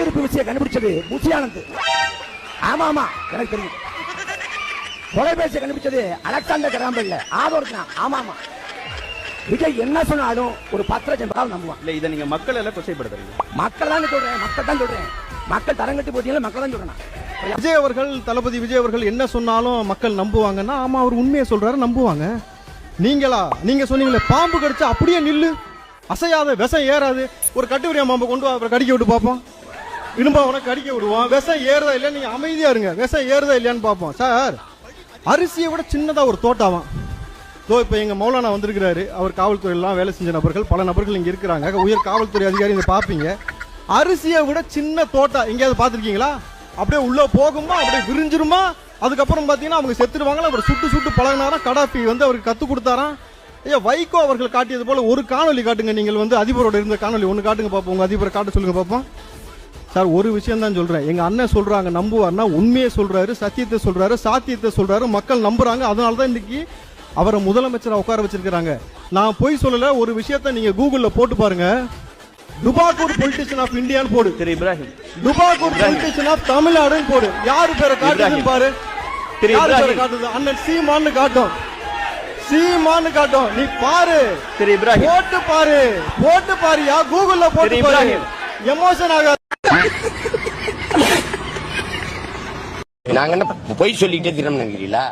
கையிருப்பு விஷயம் கண்டுபிடிச்சது புஷியானந்த். ஆமா ஆமா எனக்கு தெரியும். தொலைபேசியை கண்டுபிடிச்சது அலெக்சாண்டர் கிராம்பல் ஆதோர் தான். ஆமா ஆமா. விஜய் என்ன சொன்னாலும் ஒரு 10 லட்சம் பேர் நம்புவான். இல்ல இதை நீங்க மக்கள் எல்லாம் கொச்சைப்படுத்துறீங்க. மக்கள் தான் சொல்றேன், மக்கள் தான் சொல்றேன். மக்கள் தரங்கட்டு போட்டீங்களா மக்கள் தான் சொல்றேன். விஜய் அவர்கள், தளபதி விஜய் அவர்கள் என்ன சொன்னாலும் மக்கள் நம்புவாங்கன்னா, ஆமா அவர் உண்மையை சொல்றாரு, நம்புவாங்க. நீங்க சொன்னீங்களே பாம்பு கடிச்சா அப்படியே நில்லு, அசையாத, விஷம் ஏறாது. ஒரு கட்டுவிரியா பாம்பை கொண்டு அப்புறம் கடிக்க விட்டு பார்ப்போம். இனும்பா உனக்கு கடிக்க விடுவோம். விஷம் ஏறுதா இல்லையா, நீங்க அமைதியா இருங்க. விஷம் ஏறுதா இல்லையான்னு பார்ப்போம். சார், அரிசியை விட சின்னதா ஒரு தோட்டாவான். இப்போ எங்க மௌலானா வந்திருக்கிறாரு. அவர் காவல்துறையெல்லாம் வேலை செஞ்ச நபர்கள், பல நபர்கள் இங்க இருக்கிறாங்க. உயர் காவல்துறை அதிகாரி இங்க பாப்பீங்க. அரிசியை விட சின்ன தோட்டா எங்கேயாவது பாத்திருக்கீங்களா? அப்படியே உள்ள போகுமா, அப்படியே விரிஞ்சிருமா. அதுக்கப்புறம் பாத்தீங்கன்னா அவங்க செத்துருவாங்களா. அவர் சுட்டு பழகினாரா. கடாபி அவருக்கு கத்து கொடுத்தாராம். ஐயா, வைகோ அவர்கள் காட்டியது போல ஒரு காணொலி காட்டுங்க. நீங்கள் அதிபரோட இருந்த காணொலி ஒன்று காட்டுங்க பார்ப்போம். உங்க அதிபரை காட்ட சொல்லுங்க பார்ப்போம். சார், ஒரு விஷயம் தான் சொல்றேன். எங்க அண்ணன் சொல்றாங்க நம்புவார்னா, உண்மையை சொல்றாரு, சத்தியத்தை சொல்றாரு, சாத்தியத்தை சொல்றாரு. மக்கள் நம்புறாங்க. அதனாலதான் இன்னைக்கு அவரை முதலமைச்சரா உட்கார வச்சிருக்காங்க. நான் போய் சொல்லல. ஒரு விஷயத்தை நீங்க கூகுள்ல போட்டு பாருங்க. டுபாக்கூர் பொலிட்டிஷியன் ஆஃப் இந்தியான்னு போடு. திரு இப்ராஹிம். டுபாக்கூர் பொலிட்டிஷியன் ஆஃப் தமிழ்நாடுன்னு போடு. யாரு பேரை காட்டுதுன்னு பாரு. யாரு பேரை காட்டுது? அண்ணன் சீமான்னு காட்டும். சீமான்னு காட்டும். நீ பாரு. திரு இப்ராஹிம். போட்டு பாருயா. கூகுள்ல போட்டு பாரு. எமோஷன் ஆகாது. நாங்க என்ன பொய் சொல்லிட்டே தினம் நினைக்கிறீங்களா?